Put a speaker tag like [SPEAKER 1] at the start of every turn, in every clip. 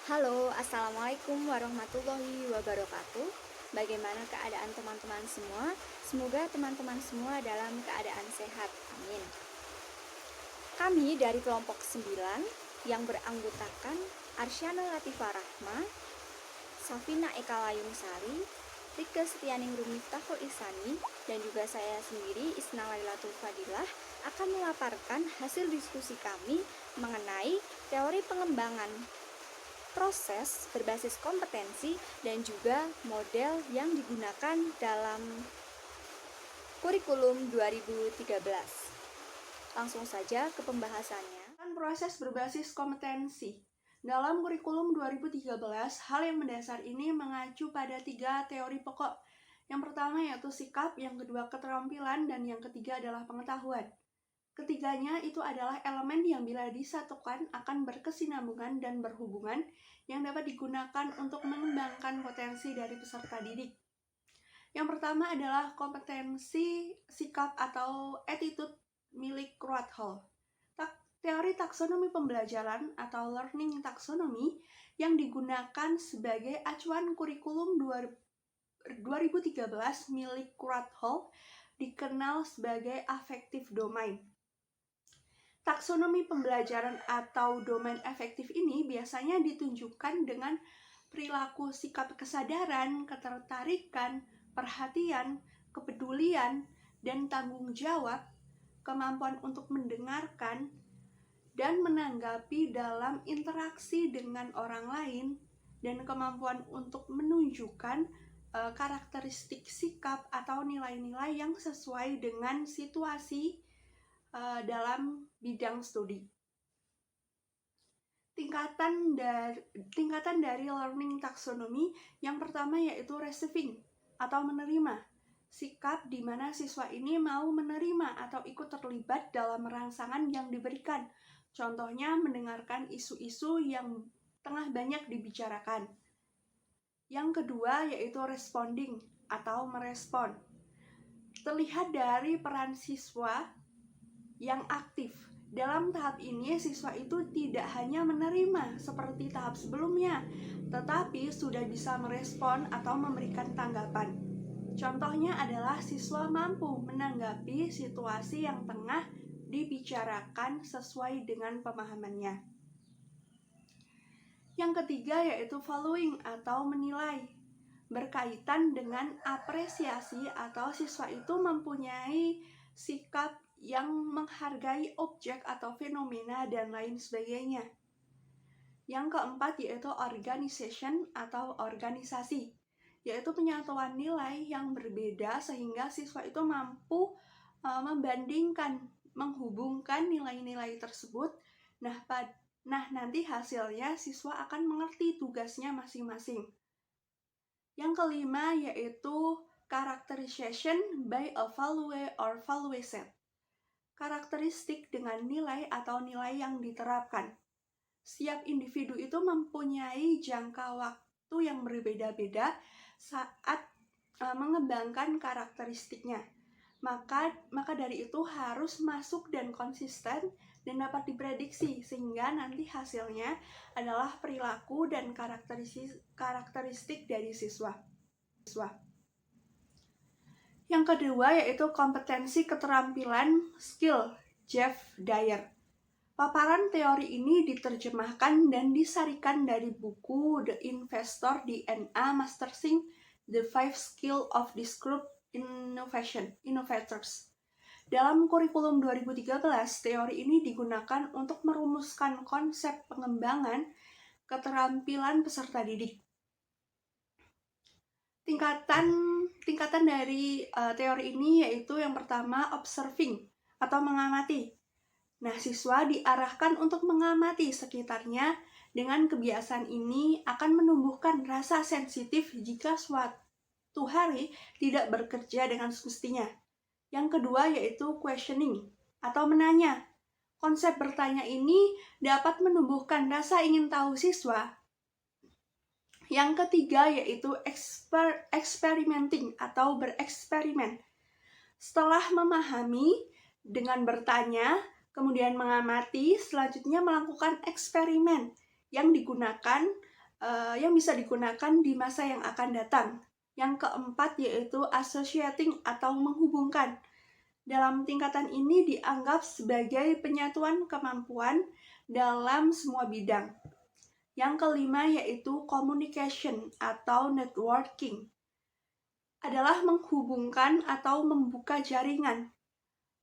[SPEAKER 1] Halo, Assalamualaikum warahmatullahi wabarakatuh. Bagaimana keadaan teman-teman semua? Semoga teman-teman semua dalam keadaan sehat. Amin. Kami dari kelompok 9 yang beranggotakan Arsyana Latifah Rahma, Safina Eka Layungsari, Rike Setianing Miftahul Ihsani, dan juga saya sendiri Isna Lailatul Fadilah akan memaparkan hasil diskusi kami mengenai teori pengembangan proses berbasis kompetensi dan juga model yang digunakan dalam kurikulum 2013. Langsung saja ke pembahasannya.
[SPEAKER 2] Proses berbasis kompetensi. Dalam kurikulum 2013, hal yang mendasar ini mengacu pada 3 teori pokok. Yang pertama yaitu sikap, yang kedua keterampilan, dan yang ketiga adalah pengetahuan. Ketiganya itu adalah elemen yang bila disatukan akan berkesinambungan dan berhubungan yang dapat digunakan untuk mengembangkan potensi dari peserta didik. Yang pertama adalah kompetensi sikap atau attitude milik Krathwohl. Teori taksonomi pembelajaran atau learning taxonomy yang digunakan sebagai acuan kurikulum 2013 milik Krathwohl dikenal sebagai affective domain. Taksonomi pembelajaran atau domain efektif ini biasanya ditunjukkan dengan perilaku sikap kesadaran, ketertarikan, perhatian, kepedulian, dan tanggung jawab, kemampuan untuk mendengarkan, dan menanggapi dalam interaksi dengan orang lain, dan kemampuan untuk menunjukkan karakteristik sikap atau nilai-nilai yang sesuai dengan situasi dalam bidang studi. Tingkatan dari learning taxonomy yang pertama yaitu receiving atau menerima. Sikap di mana siswa ini mau menerima atau ikut terlibat dalam rangsangan yang diberikan. Contohnya mendengarkan isu-isu yang tengah banyak dibicarakan. Yang kedua yaitu responding atau merespon. Terlihat dari peran siswa yang aktif. Dalam tahap ini, siswa itu tidak hanya menerima seperti tahap sebelumnya, tetapi sudah bisa merespon atau memberikan tanggapan. Contohnya adalah siswa mampu menanggapi situasi yang tengah dibicarakan sesuai dengan pemahamannya. Yang ketiga yaitu valuing atau menilai, berkaitan dengan apresiasi atau siswa itu mempunyai sikap yang menghargai objek atau fenomena dan lain sebagainya. Yang keempat yaitu organization atau organisasi, yaitu penyatuan nilai yang berbeda sehingga siswa itu mampu membandingkan, menghubungkan nilai-nilai tersebut. Nah, nanti hasilnya siswa akan mengerti tugasnya masing-masing. Yang kelima yaitu characterization by a value or value set. Karakteristik dengan nilai atau nilai yang diterapkan. Setiap individu itu mempunyai jangka waktu yang berbeda-beda saat mengembangkan karakteristiknya. Maka dari itu harus masuk dan konsisten dan dapat diprediksi sehingga nanti hasilnya adalah perilaku dan karakteristik dari siswa. Yang kedua yaitu kompetensi keterampilan skill, Jeff Dyer. Paparan teori ini diterjemahkan dan disarikan dari buku The Investor DNA Mastering the 5 Skills of Disrupt Innovators. Dalam kurikulum 2013, teori ini digunakan untuk merumuskan konsep pengembangan keterampilan peserta didik. Tingkatan dari teori ini yaitu yang pertama observing atau mengamati. Nah, siswa diarahkan untuk mengamati sekitarnya. Dengan kebiasaan ini akan menumbuhkan rasa sensitif jika suatu hari tidak bekerja dengan semestinya. Yang kedua yaitu questioning atau menanya. Konsep bertanya ini dapat menumbuhkan rasa ingin tahu siswa. Yang ketiga yaitu experimenting atau bereksperimen. Setelah memahami dengan bertanya, kemudian mengamati, selanjutnya melakukan eksperimen yang digunakan yang bisa digunakan di masa yang akan datang. Yang keempat yaitu associating atau menghubungkan. Dalam tingkatan ini dianggap sebagai penyatuan kemampuan dalam semua bidang. Yang kelima yaitu communication atau networking. Adalah menghubungkan atau membuka jaringan.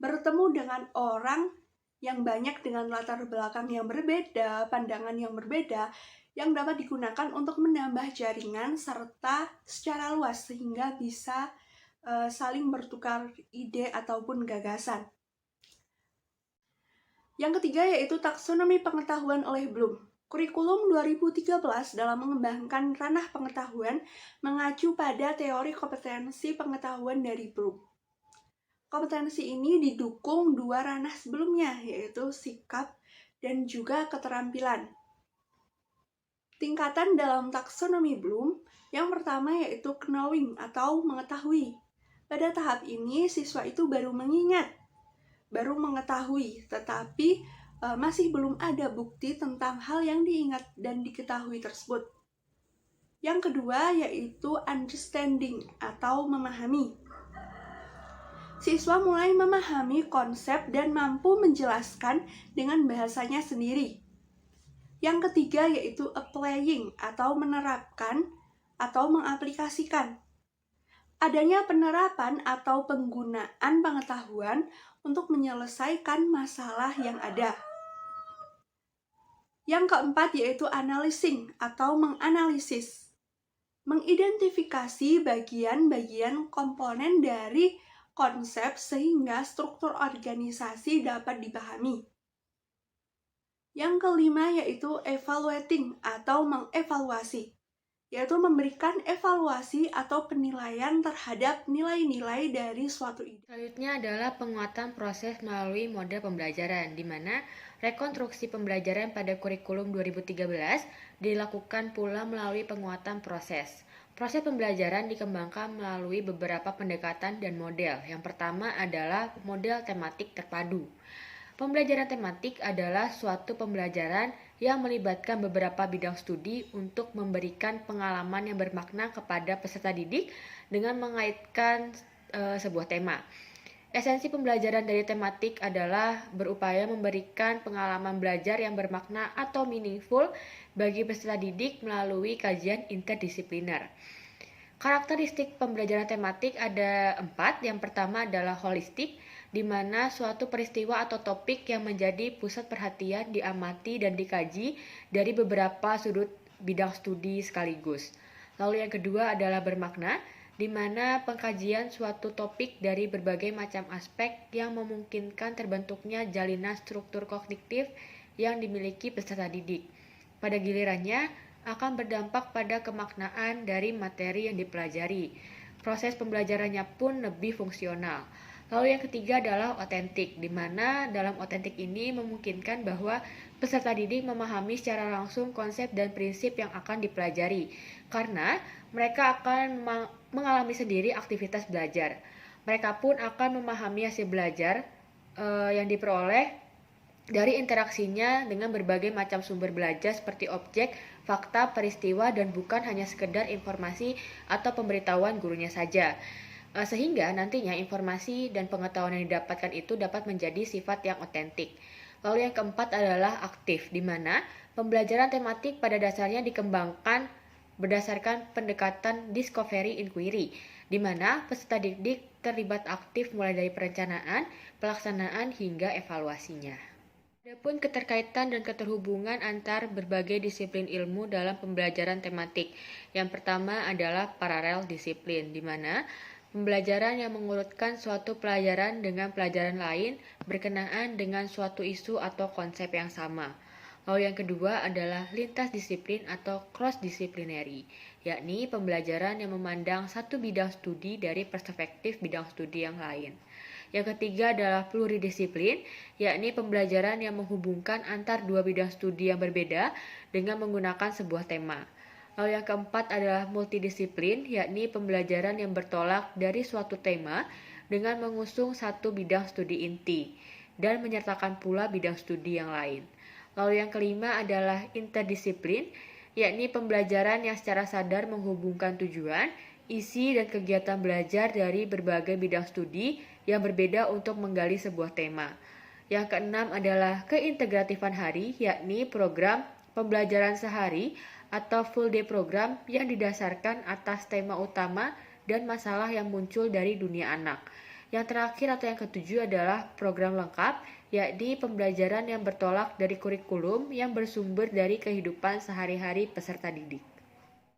[SPEAKER 2] Bertemu dengan orang yang banyak dengan latar belakang yang berbeda, pandangan yang berbeda, yang dapat digunakan untuk menambah jaringan serta secara luas sehingga bisa saling bertukar ide ataupun gagasan. Yang ketiga yaitu taksonomi pengetahuan oleh Bloom. Kurikulum 2013 dalam mengembangkan ranah pengetahuan mengacu pada teori kompetensi pengetahuan dari Bloom. Kompetensi ini didukung dua ranah sebelumnya, yaitu sikap dan juga keterampilan. Tingkatan dalam taksonomi Bloom, yang pertama yaitu knowing atau mengetahui. Pada tahap ini, siswa itu baru mengingat, baru mengetahui, tetapi masih belum ada bukti tentang hal yang diingat dan diketahui tersebut. Yang kedua yaitu understanding atau memahami. Siswa mulai memahami konsep dan mampu menjelaskan dengan bahasanya sendiri. Yang ketiga yaitu applying atau menerapkan atau mengaplikasikan. Adanya penerapan atau penggunaan pengetahuan untuk menyelesaikan masalah yang ada. Yang keempat yaitu analyzing atau menganalisis. Mengidentifikasi bagian-bagian komponen dari konsep sehingga struktur organisasi dapat dipahami. Yang kelima yaitu evaluating atau mengevaluasi, yaitu memberikan evaluasi atau penilaian terhadap nilai-nilai dari suatu ide.
[SPEAKER 3] Selanjutnya adalah penguatan proses melalui model pembelajaran, di mana rekonstruksi pembelajaran pada kurikulum 2013 dilakukan pula melalui penguatan proses. Proses pembelajaran dikembangkan melalui beberapa pendekatan dan model. Yang pertama adalah model tematik terpadu. Pembelajaran tematik adalah suatu pembelajaran yang melibatkan beberapa bidang studi untuk memberikan pengalaman yang bermakna kepada peserta didik dengan mengaitkan sebuah tema. Esensi pembelajaran dari tematik adalah berupaya memberikan pengalaman belajar yang bermakna atau meaningful bagi peserta didik melalui kajian interdisipliner. Karakteristik pembelajaran tematik ada 4. Yang pertama adalah holistik, di mana suatu peristiwa atau topik yang menjadi pusat perhatian diamati dan dikaji dari beberapa sudut bidang studi sekaligus. Lalu yang kedua adalah bermakna, di mana pengkajian suatu topik dari berbagai macam aspek yang memungkinkan terbentuknya jalinan struktur kognitif yang dimiliki peserta didik. Pada gilirannya, akan berdampak pada kemaknaan dari materi yang dipelajari. Proses pembelajarannya pun lebih fungsional. Lalu yang ketiga adalah otentik, di mana dalam otentik ini memungkinkan bahwa peserta didik memahami secara langsung konsep dan prinsip yang akan dipelajari, karena mereka akan mengalami sendiri aktivitas belajar. Mereka pun akan memahami hasil belajar yang diperoleh dari interaksinya dengan berbagai macam sumber belajar seperti objek, fakta, peristiwa, dan bukan hanya sekedar informasi atau pemberitahuan gurunya saja. Sehingga nantinya informasi dan pengetahuan yang didapatkan itu dapat menjadi sifat yang otentik. Lalu yang keempat adalah aktif, di mana pembelajaran tematik pada dasarnya dikembangkan berdasarkan pendekatan discovery inquiry, di mana peserta didik terlibat aktif mulai dari perencanaan, pelaksanaan, hingga evaluasinya. Adapun keterkaitan dan keterhubungan antar berbagai disiplin ilmu dalam pembelajaran tematik. Yang pertama adalah paralel disiplin, di mana pembelajaran yang mengurutkan suatu pelajaran dengan pelajaran lain berkenaan dengan suatu isu atau konsep yang sama. Lalu yang kedua adalah lintas disiplin atau cross-disciplinary, yakni pembelajaran yang memandang satu bidang studi dari perspektif bidang studi yang lain. Yang ketiga adalah pluridisiplin, yakni pembelajaran yang menghubungkan antar dua bidang studi yang berbeda dengan menggunakan sebuah tema. Lalu yang keempat adalah multidisiplin, yakni pembelajaran yang bertolak dari suatu tema dengan mengusung satu bidang studi inti dan menyertakan pula bidang studi yang lain. Lalu yang kelima adalah interdisiplin, yakni pembelajaran yang secara sadar menghubungkan tujuan, isi, dan kegiatan belajar dari berbagai bidang studi yang berbeda untuk menggali sebuah tema. Yang keenam adalah keintegratifan hari, yakni program pembelajaran sehari atau full day program yang didasarkan atas tema utama dan masalah yang muncul dari dunia anak. Yang terakhir atau yang ketujuh adalah program lengkap, yakni pembelajaran yang bertolak dari kurikulum yang bersumber dari kehidupan sehari-hari peserta didik.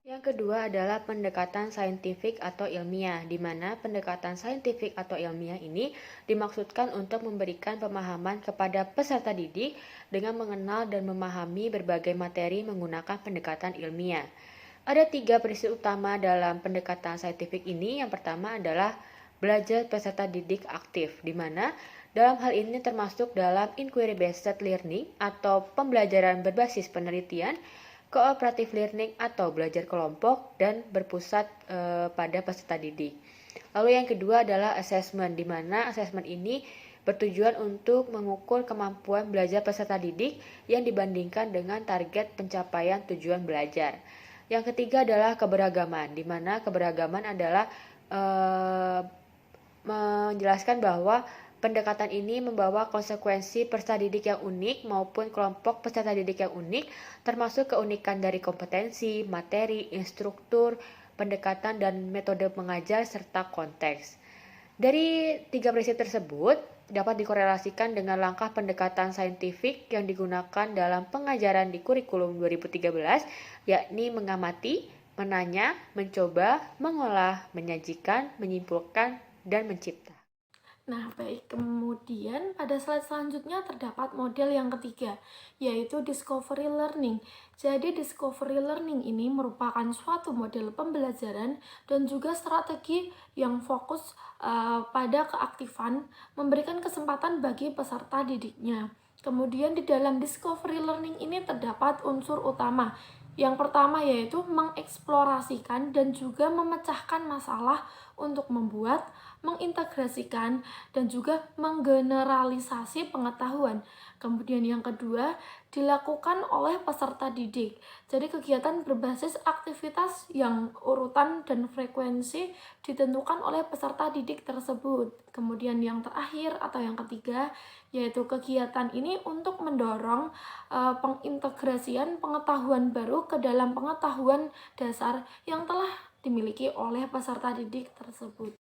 [SPEAKER 3] Yang kedua adalah pendekatan saintifik atau ilmiah, di mana pendekatan saintifik atau ilmiah ini dimaksudkan untuk memberikan pemahaman kepada peserta didik dengan mengenal dan memahami berbagai materi menggunakan pendekatan ilmiah. Ada 3 prinsip utama dalam pendekatan saintifik ini. Yang pertama adalah belajar peserta didik aktif, di mana dalam hal ini termasuk dalam inquiry-based learning atau pembelajaran berbasis penelitian, cooperative learning atau belajar kelompok dan berpusat pada peserta didik. Lalu yang kedua adalah assessment, di mana assessment ini bertujuan untuk mengukur kemampuan belajar peserta didik yang dibandingkan dengan target pencapaian tujuan belajar. Yang ketiga adalah keberagaman, di mana keberagaman adalah menjelaskan bahwa pendekatan ini membawa konsekuensi peserta didik yang unik maupun kelompok peserta didik yang unik, termasuk keunikan dari kompetensi, materi, instruktur, pendekatan, dan metode mengajar, serta konteks. Dari 3 prinsip tersebut, dapat dikorelasikan dengan langkah pendekatan saintifik yang digunakan dalam pengajaran di kurikulum 2013, yakni mengamati, menanya, mencoba, mengolah, menyajikan, menyimpulkan, dan mencipta.
[SPEAKER 4] Nah, baik. Kemudian pada slide selanjutnya terdapat model yang ketiga, yaitu discovery learning. Jadi, discovery learning ini merupakan suatu model pembelajaran dan juga strategi yang fokus pada keaktifan, memberikan kesempatan bagi peserta didiknya. Kemudian di dalam discovery learning ini terdapat unsur utama. Yang pertama yaitu mengeksplorasikan dan juga memecahkan masalah untuk membuat, mengintegrasikan, dan juga menggeneralisasi pengetahuan. Kemudian yang kedua, dilakukan oleh peserta didik. Jadi kegiatan berbasis aktivitas yang urutan dan frekuensi ditentukan oleh peserta didik tersebut. Kemudian yang terakhir atau yang ketiga, yaitu kegiatan ini untuk mendorong pengintegrasian pengetahuan baru ke dalam pengetahuan dasar yang telah dimiliki oleh peserta didik tersebut.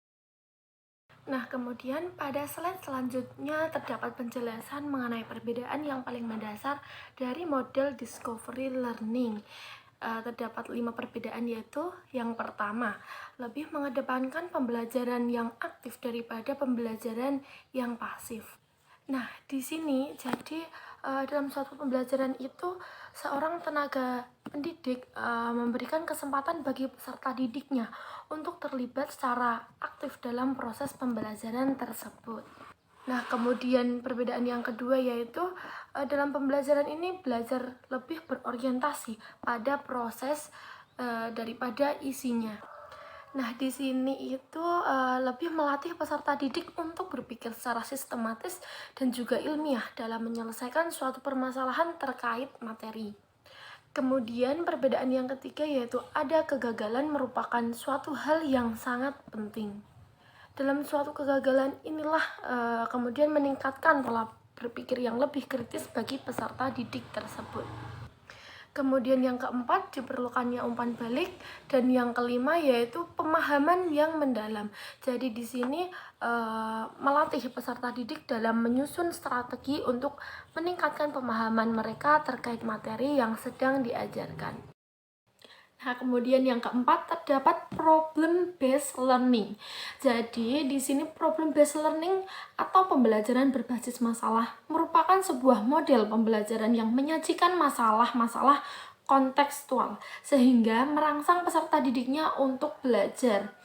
[SPEAKER 4] Nah, kemudian pada slide selanjutnya terdapat penjelasan mengenai perbedaan yang paling mendasar dari model discovery learning. Terdapat 5 perbedaan, yaitu yang pertama, lebih mengedepankan pembelajaran yang aktif daripada pembelajaran yang pasif. Nah, di sini jadi dalam suatu pembelajaran itu seorang tenaga pendidik memberikan kesempatan bagi peserta didiknya untuk terlibat secara aktif dalam proses pembelajaran tersebut. Nah, kemudian perbedaan yang kedua yaitu dalam pembelajaran ini belajar lebih berorientasi pada proses daripada isinya. Nah, di sini itu lebih melatih peserta didik untuk berpikir secara sistematis dan juga ilmiah dalam menyelesaikan suatu permasalahan terkait materi. Kemudian perbedaan yang ketiga yaitu ada kegagalan merupakan suatu hal yang sangat penting. Dalam suatu kegagalan inilah kemudian meningkatkan pola berpikir yang lebih kritis bagi peserta didik tersebut. Kemudian yang keempat, diperlukannya umpan balik, dan yang kelima yaitu pemahaman yang mendalam. Jadi di sini melatih peserta didik dalam menyusun strategi untuk meningkatkan pemahaman mereka terkait materi yang sedang diajarkan. Nah, kemudian yang keempat terdapat problem based learning. Jadi di sini problem based learning atau pembelajaran berbasis masalah merupakan sebuah model pembelajaran yang menyajikan masalah-masalah kontekstual sehingga merangsang peserta didiknya untuk belajar.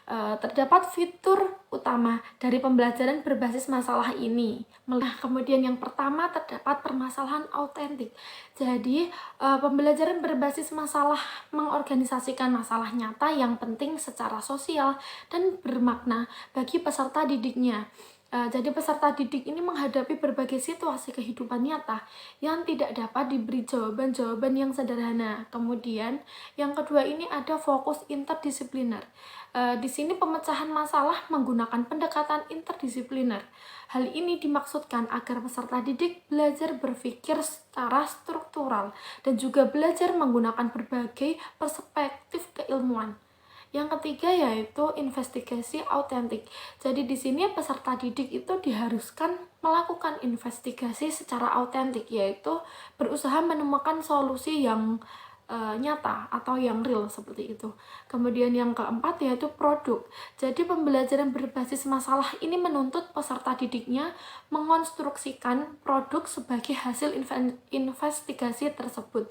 [SPEAKER 4] Terdapat fitur utama dari pembelajaran berbasis masalah ini. Nah, kemudian yang pertama terdapat permasalahan autentik. Jadi, pembelajaran berbasis masalah mengorganisasikan masalah nyata yang penting secara sosial dan bermakna bagi peserta didiknya. Jadi peserta didik ini menghadapi berbagai situasi kehidupan nyata yang tidak dapat diberi jawaban-jawaban yang sederhana. Kemudian yang kedua ini ada fokus interdisipliner. Di sini pemecahan masalah menggunakan pendekatan interdisipliner. Hal ini dimaksudkan agar peserta didik belajar berpikir secara struktural dan juga belajar menggunakan berbagai perspektif keilmuan. Yang ketiga yaitu investigasi autentik. Jadi di sini peserta didik itu diharuskan melakukan investigasi secara autentik, yaitu berusaha menemukan solusi yang nyata atau yang real seperti itu. Kemudian yang keempat yaitu produk. Jadi pembelajaran berbasis masalah ini menuntut peserta didiknya mengonstruksikan produk sebagai hasil investigasi tersebut.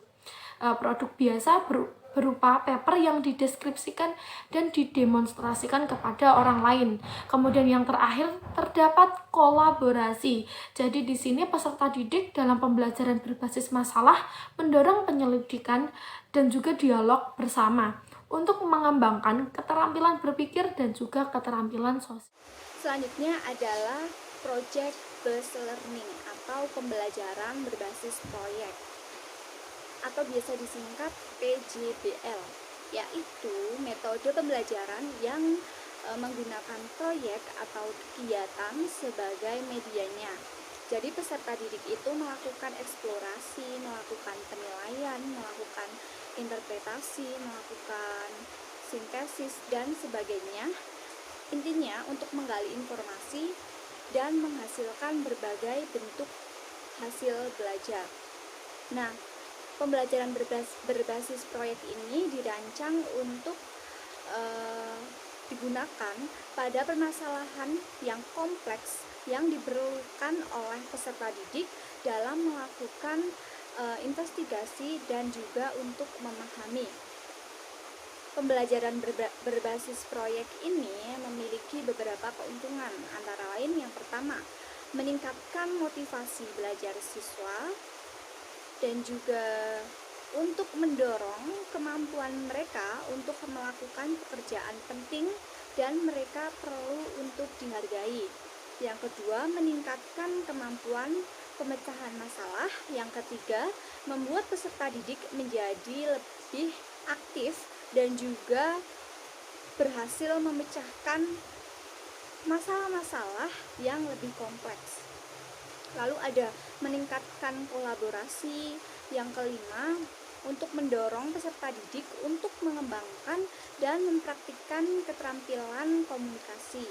[SPEAKER 4] Produk biasa berupa paper yang dideskripsikan dan didemonstrasikan kepada orang lain. Kemudian yang terakhir terdapat kolaborasi. Jadi di sini peserta didik dalam pembelajaran berbasis masalah mendorong penyelidikan dan juga dialog bersama untuk mengembangkan keterampilan berpikir dan juga keterampilan sosial.
[SPEAKER 1] Selanjutnya adalah project based learning atau pembelajaran berbasis proyek, atau biasa disingkat PJBL, yaitu metode pembelajaran yang menggunakan proyek atau kegiatan sebagai medianya. Jadi peserta didik itu melakukan eksplorasi, melakukan penilaian, melakukan interpretasi, melakukan sintesis dan sebagainya. Intinya untuk menggali informasi dan menghasilkan berbagai bentuk hasil belajar. Nah, pembelajaran berbasis proyek ini dirancang untuk digunakan pada permasalahan yang kompleks yang diperlukan oleh peserta didik dalam melakukan investigasi dan juga untuk memahami. Pembelajaran berbasis proyek ini memiliki beberapa keuntungan, antara lain yang pertama, meningkatkan motivasi belajar siswa dan juga untuk mendorong kemampuan mereka untuk melakukan pekerjaan penting dan mereka perlu untuk dihargai. Yang kedua, meningkatkan kemampuan pemecahan masalah. Yang ketiga, membuat peserta didik menjadi lebih aktif dan juga berhasil memecahkan masalah-masalah yang lebih kompleks. Lalu ada meningkatkan kolaborasi. Yang kelima, untuk mendorong peserta didik untuk mengembangkan dan mempraktikkan keterampilan komunikasi.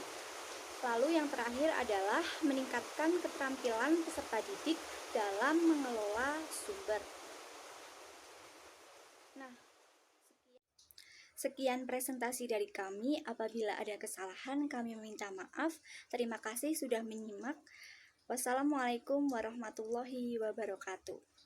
[SPEAKER 1] Lalu yang terakhir adalah meningkatkan keterampilan peserta didik dalam mengelola sumber. Nah, sekian presentasi dari kami. Apabila ada kesalahan, kami meminta maaf. Terima kasih sudah menyimak. Wassalamualaikum warahmatullahi wabarakatuh.